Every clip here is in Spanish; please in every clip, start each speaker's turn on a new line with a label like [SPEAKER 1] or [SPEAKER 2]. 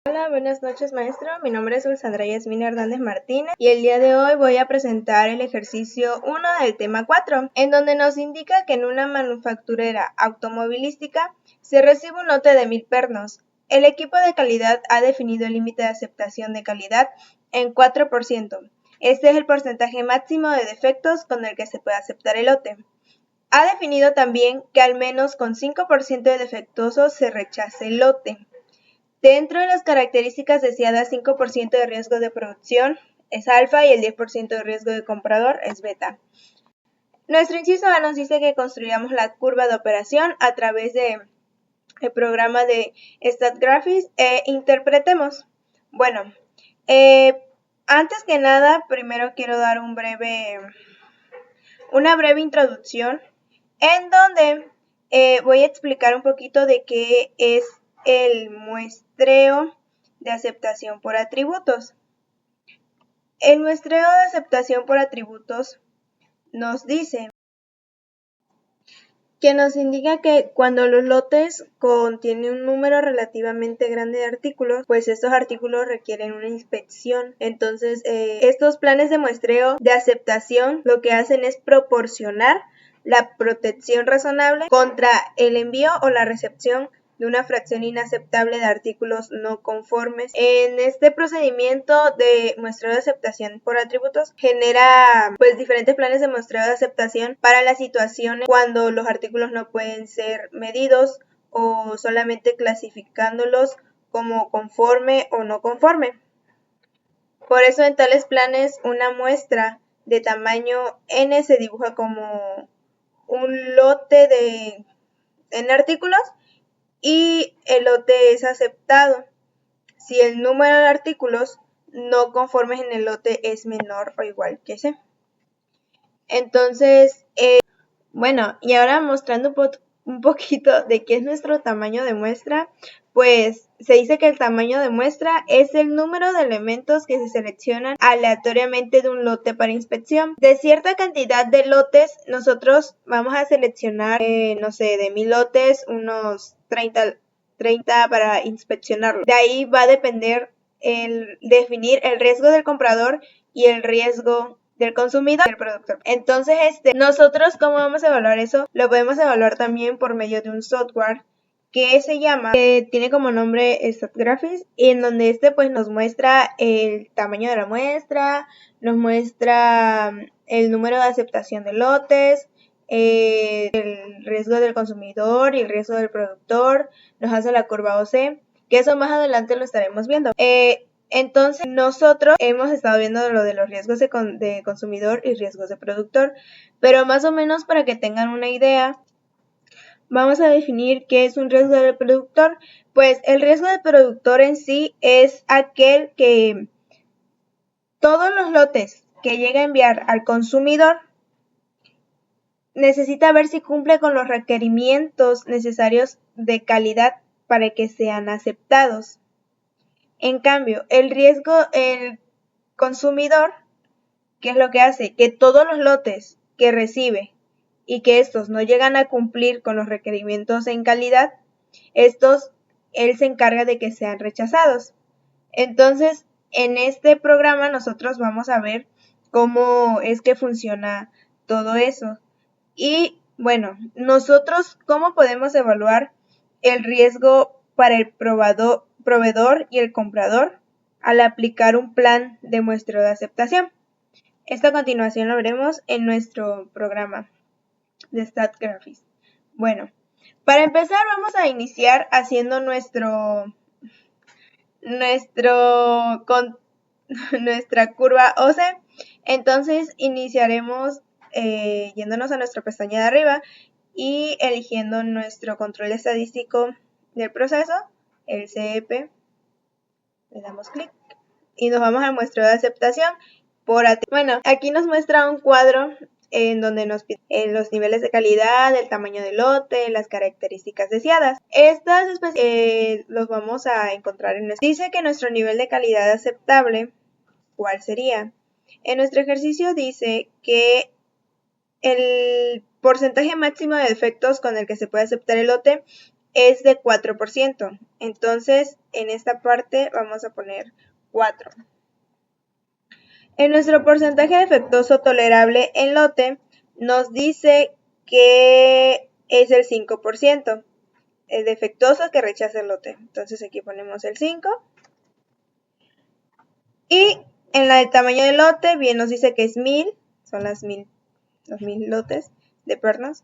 [SPEAKER 1] Hola, buenas noches maestro, mi nombre es Ulsandra Yasmina Hernández Martínez y el día de hoy voy a presentar el ejercicio 1 del tema 4, en donde nos indica que en una manufacturera automovilística se recibe un lote de 1000 pernos. El equipo de calidad ha definido el límite de aceptación de calidad en 4%. Este es el porcentaje máximo de defectos con el que se puede aceptar el lote. Ha definido también que al menos con 5% de defectuosos se rechace el lote. Dentro de las características deseadas, 5% de riesgo de producción es alfa y el 10% de riesgo de comprador es beta. Nuestro inciso A nos dice que construyamos la curva de operación a través del programa de StatGraphics e interpretemos. Bueno, antes que nada, primero quiero dar una breve introducción en donde voy a explicar un poquito de qué es el muestreo de aceptación por atributos. El muestreo de aceptación por atributos nos dice que nos indica que cuando los lotes contienen un número relativamente grande de artículos, pues estos artículos requieren una inspección. Entonces, estos planes de muestreo de aceptación lo que hacen es proporcionar la protección razonable contra el envío o la recepción de una fracción inaceptable de artículos no conformes. En este procedimiento de muestreo de aceptación por atributos genera pues diferentes planes de muestreo de aceptación para las situaciones cuando los artículos no pueden ser medidos o solamente clasificándolos como conforme o no conforme. Por eso en tales planes una muestra de tamaño n se dibuja como un lote en artículos y el lote es aceptado si el número de artículos no conformes en el lote es menor o igual que C. Entonces, bueno, y ahora mostrando un poquito de qué es nuestro tamaño de muestra, pues se dice que el tamaño de muestra es el número de elementos que se seleccionan aleatoriamente de un lote para inspección. De cierta cantidad de lotes, nosotros vamos a seleccionar, no sé, de 1000 lotes, unos 30 para inspeccionarlo. De ahí va a depender el definir el riesgo del comprador y el riesgo del consumidor, del productor. Entonces, nosotros, ¿cómo vamos a evaluar eso? Lo podemos evaluar también por medio de un software que se llama, que tiene como nombre StatGraphics, y en donde pues nos muestra el tamaño de la muestra, nos muestra el número de aceptación de lotes, el riesgo del consumidor y el riesgo del productor, nos hace la curva OC, que eso más adelante lo estaremos viendo. Entonces, nosotros hemos estado viendo lo de los riesgos de consumidor y riesgos de productor, pero más o menos para que tengan una idea, vamos a definir qué es un riesgo del productor. Pues el riesgo del productor en sí es aquel que todos los lotes que llega a enviar al consumidor necesita ver si cumple con los requerimientos necesarios de calidad para que sean aceptados. En cambio, el consumidor, ¿qué es lo que hace? Que todos los lotes que recibe y que estos no llegan a cumplir con los requerimientos en calidad, él se encarga de que sean rechazados. Entonces, en este programa nosotros vamos a ver cómo es que funciona todo eso. Y bueno, nosotros, ¿cómo podemos evaluar el riesgo para el proveedor y el comprador al aplicar un plan de muestreo de aceptación? Esto a continuación lo veremos en nuestro programa de StatGraphics. Bueno, para empezar vamos a iniciar haciendo nuestra curva OC. Entonces iniciaremos yéndonos a nuestra pestaña de arriba y eligiendo nuestro control estadístico del proceso, el CEP, le damos clic y nos vamos al muestreo de aceptación por bueno, aquí nos muestra un cuadro en donde nos pide los niveles de calidad, el tamaño del lote, las características deseadas. Estas los vamos a encontrar en nuestro. Dice que nuestro nivel de calidad aceptable, ¿cuál sería? En nuestro ejercicio dice que el porcentaje máximo de defectos con el que se puede aceptar el lote es de 4%. Entonces, en esta parte vamos a poner 4. En nuestro porcentaje defectuoso tolerable en lote, nos dice que es el 5%. El defectuoso que rechaza el lote. Entonces aquí ponemos el 5. Y en el tamaño del lote, bien nos dice que es 1000. Son los 1000 lotes de pernos.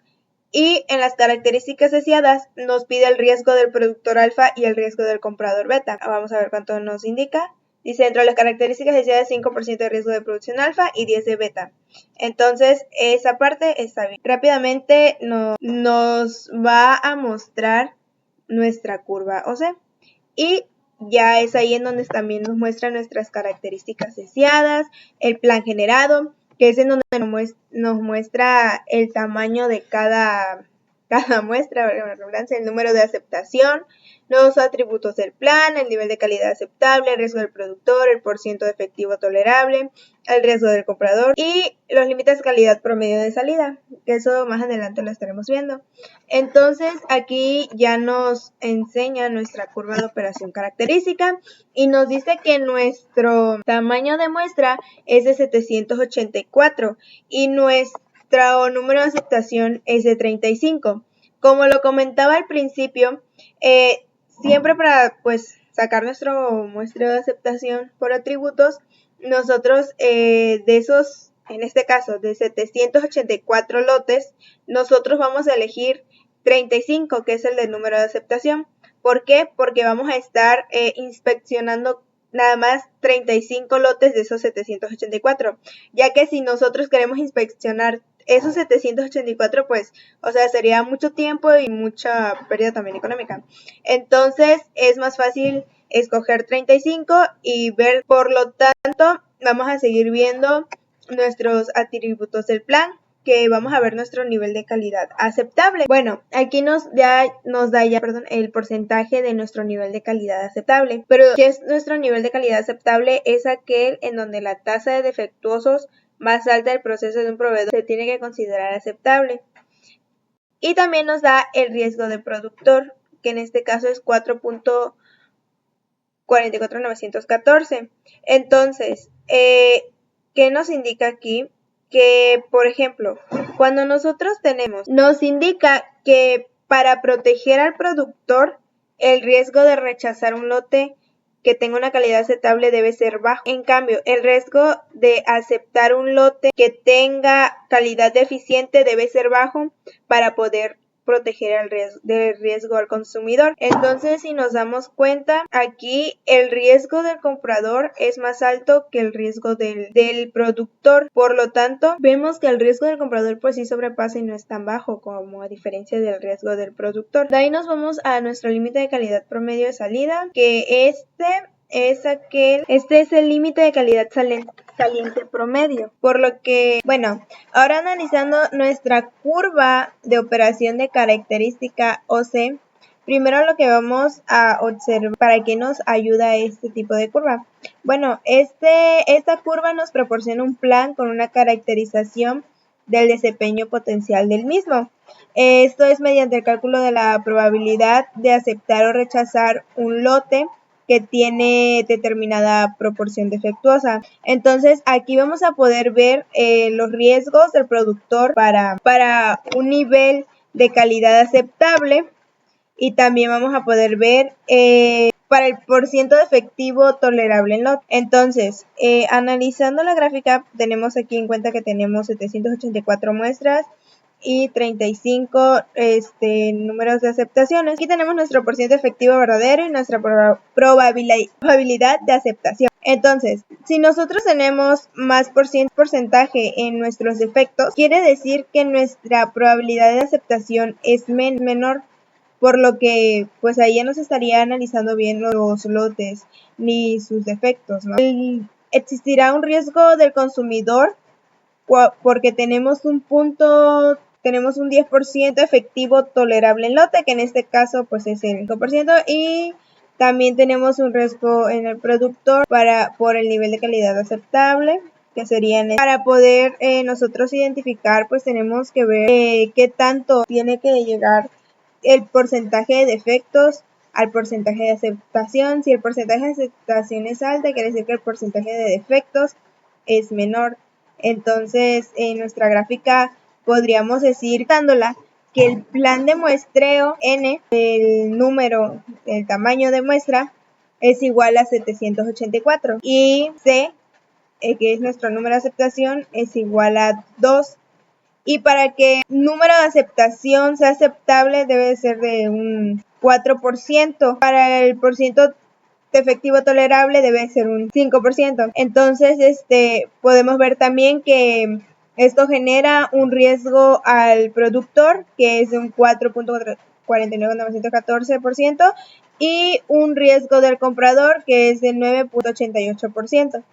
[SPEAKER 1] Y en las características deseadas nos pide el riesgo del productor alfa y el riesgo del comprador beta. Vamos a ver cuánto nos indica. Dice, dentro de las características deseadas, 5% de riesgo de producción alfa y 10 de beta. Entonces, esa parte está bien. Rápidamente nos va a mostrar nuestra curva OC. Y ya es ahí en donde también nos muestra nuestras características deseadas, el plan generado, que es en donde nos muestra el tamaño de cada muestra, el número de aceptación, los atributos del plan, el nivel de calidad aceptable, el riesgo del productor, el porciento de efectivo tolerable, el riesgo del comprador y los límites de calidad promedio de salida, que eso más adelante lo estaremos viendo. Entonces aquí ya nos enseña nuestra curva de operación característica y nos dice que nuestro tamaño de muestra es de 784 y nuestro número de aceptación es de 35. Como lo comentaba al principio, siempre para sacar nuestro muestreo de aceptación por atributos, nosotros de esos, en este caso de 784 lotes, nosotros vamos a elegir 35, que es el del número de aceptación. ¿Por qué? Porque vamos a estar inspeccionando nada más 35 lotes de esos 784, ya que si nosotros queremos inspeccionar esos 784, sería mucho tiempo y mucha pérdida también económica. Entonces, es más fácil escoger 35 y ver. Por lo tanto, vamos a seguir viendo nuestros atributos del plan, que vamos a ver nuestro nivel de calidad aceptable. Bueno, aquí nos da el porcentaje de nuestro nivel de calidad aceptable. Pero, ¿qué es nuestro nivel de calidad aceptable? Es aquel en donde la tasa de defectuosos más alta del proceso de un proveedor se tiene que considerar aceptable. Y también nos da el riesgo de productor, que en este caso es 4.44914. Entonces, ¿qué nos indica aquí? Que, por ejemplo, cuando nosotros nos indica que para proteger al productor, el riesgo de rechazar un lote que tenga una calidad aceptable debe ser bajo. En cambio, el riesgo de aceptar un lote que tenga calidad deficiente debe ser bajo para poder proteger del riesgo al consumidor. Entonces, si nos damos cuenta, aquí el riesgo del comprador es más alto que el riesgo del productor. Por lo tanto, vemos que el riesgo del comprador sí sobrepasa y no es tan bajo como a diferencia del riesgo del productor. De ahí nos vamos a nuestro límite de calidad promedio de salida, que este es el límite de calidad saliente promedio. Por lo que, ahora analizando nuestra curva de operación de característica OC, primero lo que vamos a observar para qué nos ayuda este tipo de curva. Esta curva nos proporciona un plan con una caracterización del desempeño potencial del mismo. Esto es mediante el cálculo de la probabilidad de aceptar o rechazar un lote que tiene determinada proporción defectuosa. Entonces, aquí vamos a poder ver los riesgos del productor para un nivel de calidad aceptable, y también vamos a poder ver para el porciento de efectivo tolerable en lote. Entonces, analizando la gráfica, tenemos aquí en cuenta que tenemos 784 muestras y 35 números de aceptaciones. Aquí tenemos nuestro porciento efectivo verdadero y nuestra probabilidad de aceptación. Entonces, si nosotros tenemos más porcentaje en nuestros defectos, quiere decir que nuestra probabilidad de aceptación es menor, por lo que ahí ya no se estaría analizando bien los lotes ni sus defectos, ¿no? Existirá un riesgo del consumidor porque tenemos un 10% efectivo tolerable en lote, que en este caso es el 5%, y también tenemos un riesgo en el productor por el nivel de calidad aceptable, que sería para poder nosotros identificar, tenemos que ver qué tanto tiene que llegar el porcentaje de defectos al porcentaje de aceptación. Si el porcentaje de aceptación es alta, quiere decir que el porcentaje de defectos es menor. Entonces, en nuestra gráfica podríamos decir, dándola, que el plan de muestreo n, el tamaño de muestra, es igual a 784 y c, que es nuestro número de aceptación, es igual a 2. Y para que el número de aceptación sea aceptable debe ser de un 4%. Para el porcentaje de efectivo tolerable debe ser un 5%. Entonces, podemos ver también que esto genera un riesgo al productor, que es de un 4.49.914%, y un riesgo del comprador, que es del 9.88%.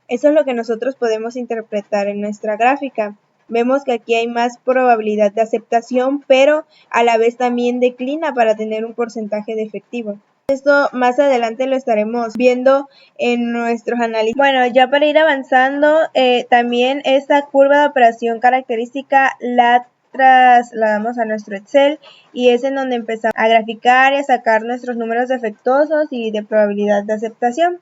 [SPEAKER 1] Eso es lo que nosotros podemos interpretar en nuestra gráfica. Vemos que aquí hay más probabilidad de aceptación, pero a la vez también declina para tener un porcentaje de efectivo. Esto más adelante lo estaremos viendo en nuestros análisis. Bueno, ya para ir avanzando, también esta curva de operación característica la trasladamos a nuestro Excel y es en donde empezamos a graficar y a sacar nuestros números defectuosos y de probabilidad de aceptación.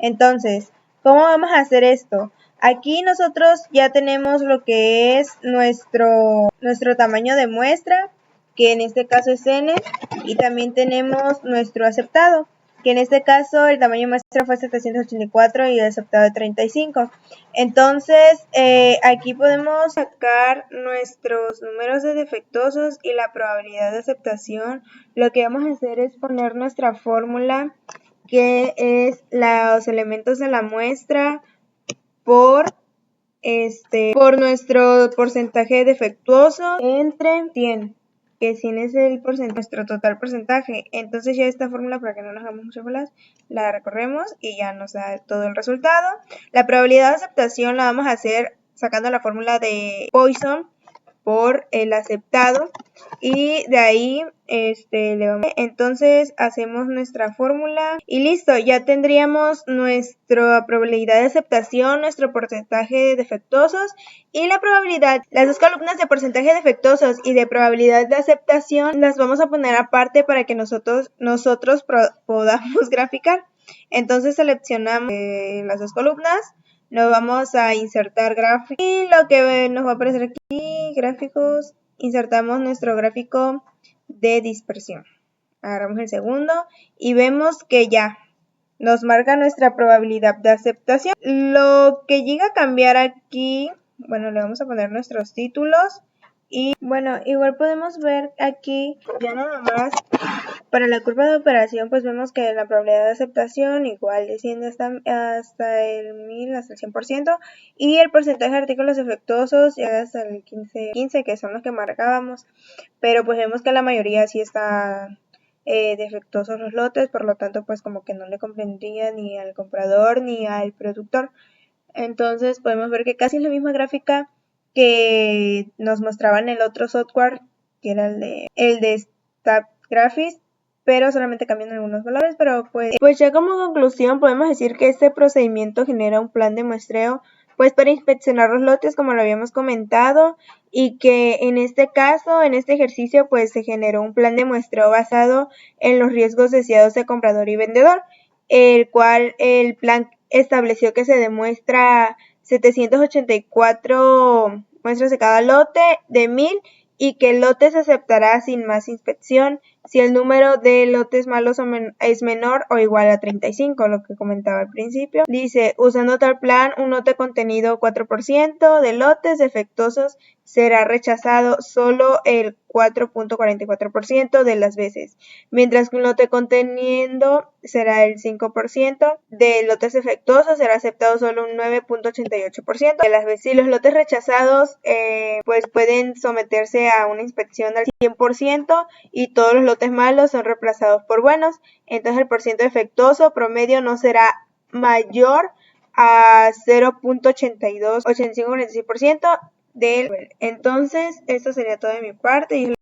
[SPEAKER 1] Entonces, ¿cómo vamos a hacer esto? Aquí nosotros ya tenemos lo que es nuestro tamaño de muestra, que en este caso es n, y también tenemos nuestro aceptado, que en este caso el tamaño de muestra fue 784 y el aceptado de 35. Entonces, aquí podemos sacar nuestros números de defectuosos y la probabilidad de aceptación. Lo que vamos a hacer es poner nuestra fórmula, que es los elementos de la muestra por nuestro porcentaje defectuoso entre 100, que 100 es nuestro total porcentaje. Entonces ya esta fórmula, para que no nos hagamos muchas bolas, la recorremos y ya nos da todo el resultado. La probabilidad de aceptación la vamos a hacer sacando la fórmula de Poisson por el aceptado, y de ahí entonces hacemos nuestra fórmula y listo, ya tendríamos nuestra probabilidad de aceptación, nuestro porcentaje de defectuosos y la probabilidad. Las dos columnas de porcentaje de defectuosos y de probabilidad de aceptación las vamos a poner aparte para que nosotros podamos graficar. Entonces seleccionamos las dos columnas, nos vamos a insertar gráficos y lo que nos va a aparecer aquí, gráficos, insertamos nuestro gráfico de dispersión. Agarramos el segundo y vemos que ya nos marca nuestra probabilidad de aceptación. Lo que llega a cambiar aquí, bueno, le vamos a poner nuestros títulos y bueno, igual podemos ver aquí ya nada más. Para la curva de operación, pues vemos que la probabilidad de aceptación igual desciende hasta el 1000, hasta el 100%, y el porcentaje de artículos defectuosos llega hasta el 15, que son los que marcábamos, pero pues vemos que la mayoría sí está defectuosos los lotes, por lo tanto pues como que no le convendría ni al comprador ni al productor. Entonces podemos ver que casi es la misma gráfica que nos mostraba en el otro software, que era el de StatGraphics, pero solamente cambian algunos valores. Pero pues ya como conclusión podemos decir que este procedimiento genera un plan de muestreo pues para inspeccionar los lotes, como lo habíamos comentado, y que en este caso, en este ejercicio, pues se generó un plan de muestreo basado en los riesgos deseados de comprador y vendedor, el cual el plan estableció que se demuestra 784 muestras de cada lote de 1000 y que el lote se aceptará sin más inspección si el número de lotes malos es menor o igual a 35, lo que comentaba al principio. Dice, usando tal plan, un lote contenido 4% de lotes defectuosos será rechazado solo el 4.44% de las veces, mientras que un lote conteniendo será el 5% de lotes defectuosos será aceptado solo un 9.88% de las veces. Si los lotes rechazados pues pueden someterse a una inspección al 100% y todos los lotes malos son reemplazados por buenos, entonces el porcentaje defectuoso promedio no será mayor a 0.85-46% del. Entonces, esto sería todo de mi parte.